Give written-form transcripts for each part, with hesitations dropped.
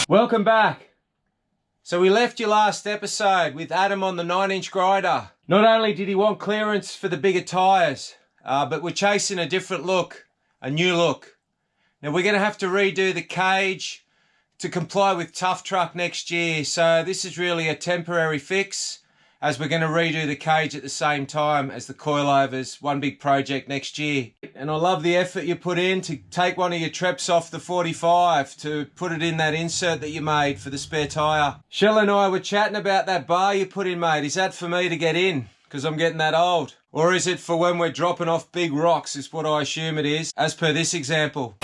Welcome back. So we left you last episode with Adam on the 9-inch grinder. Not only did he want clearance for the bigger tyres, but we're chasing a different look, a new look. Now we're going to have to redo the cage to comply with Tough Truck next year. So this is really a temporary fix, as we're going to redo the cage at the same time as the coilovers, one big project next year. And I love the effort you put in to take one of your treps off the 45 to put it in that insert that you made for the spare tyre. Shell and I were chatting about that bar you put in, mate. Is that for me to get in? Because I'm getting that old. Or is it for when we're dropping off big rocks, is what I assume it is, as per this example.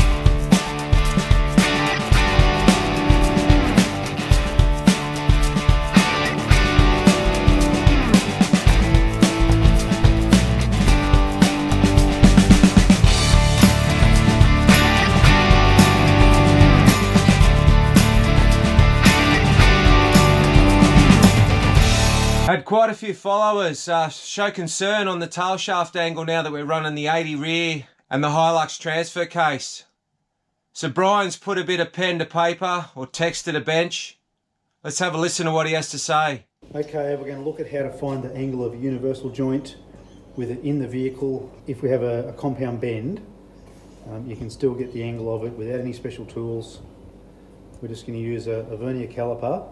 Had quite a few followers show concern on the tail shaft angle now that we're running the 80 rear and the Hilux transfer case. So Brian's put a bit of pen to paper or text to the bench. Let's have a listen to what he has to say. Okay, we're going to look at how to find the angle of a universal joint with it in the vehicle. If we have a compound bend, you can still get the angle of it without any special tools. We're just going to use a vernier caliper.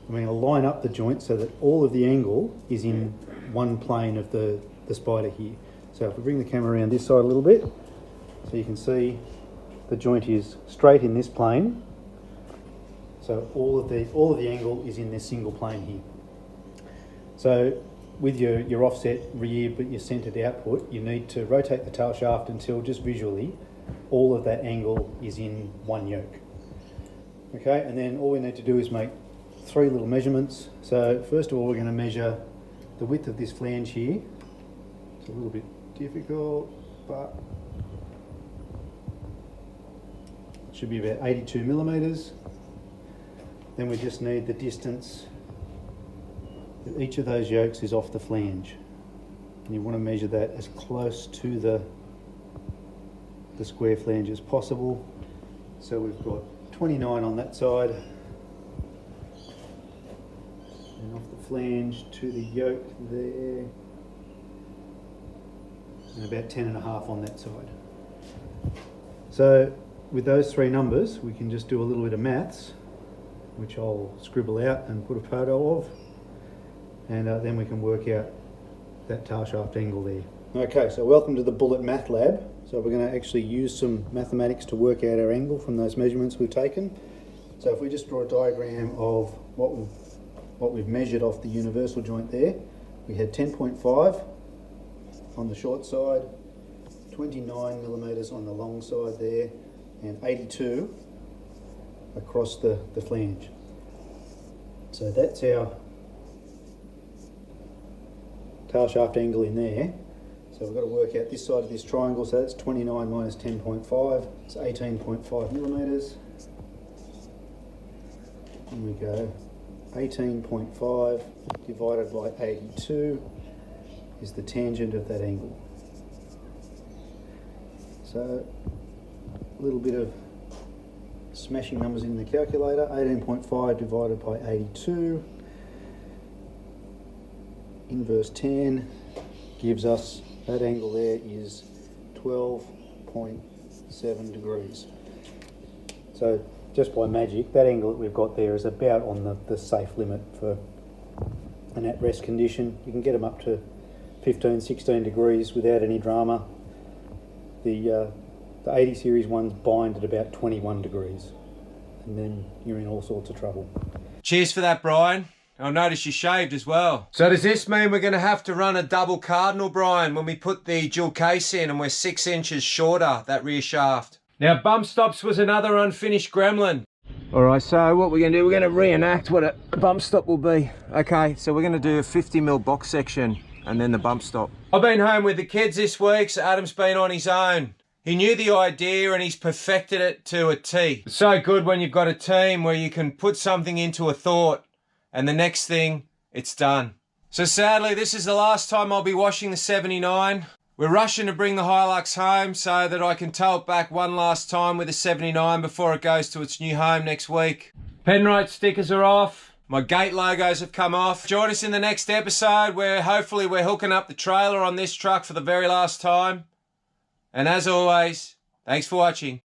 I'm going to line up the joint so that all of the angle is in one plane of the spider here. So if we bring the camera around this side a little bit, so you can see the joint is straight in this plane. So all of the angle is in this single plane here. So with your offset rear but your centered output, you need to rotate the tail shaft until just visually all of that angle is in one yoke. Okay, and then all we need to do is make 3 little measurements. So first of all, we're going to measure the width of this flange here. It's a little bit difficult, but it should be about 82 millimeters. Then we just need the distance that each of those yokes is off the flange. And you want to measure that as close to the square flange as possible. So we've got 29 on that side. And off the flange to the yoke there, and about 10.5 on that side. So with those 3 numbers, we can just do a little bit of maths, which I'll scribble out and put a photo of, and then we can work out that tail shaft angle there. Okay, so welcome to the Bullet Math Lab. So we're going to actually use some mathematics to work out our angle from those measurements we've taken. So if we just draw a diagram of what we've measured off the universal joint there, we had 10.5 on the short side, 29 millimeters on the long side there, and 82 across the flange. So that's our tail shaft angle in there. So we've got to work out this side of this triangle, so that's 29 minus 10.5, it's 18.5 millimeters. And we go 18.5 divided by 82 is the tangent of that angle. So a little bit of smashing numbers in the calculator. 18.5 divided by 82, inverse tan, gives us that angle there is 12.7 degrees. So just by magic, that angle that we've got there is about on the safe limit for an at-rest condition. You can get them up to 15, 16 degrees without any drama. The 80 series ones bind at about 21 degrees, and then you're in all sorts of trouble. Cheers for that, Brian. I noticed you shaved as well. So does this mean we're going to have to run a double cardinal, Brian, when we put the dual case in and we're 6 inches shorter, that rear shaft? Now, bump stops was another unfinished gremlin. All right, so what we're going to do, we're going to reenact what a bump stop will be. Okay, so we're going to do a 50mm box section and then the bump stop. I've been home with the kids this week, so Adam's been on his own. He knew the idea and he's perfected it to a T. It's so good when you've got a team where you can put something into a thought and the next thing, it's done. So sadly, this is the last time I'll be washing the 79. We're rushing to bring the Hilux home so that I can tow it back one last time with the 79 before it goes to its new home next week. Penrite stickers are off. My gate logos have come off. Join us in the next episode where hopefully we're hooking up the trailer on this truck for the very last time. And as always, thanks for watching.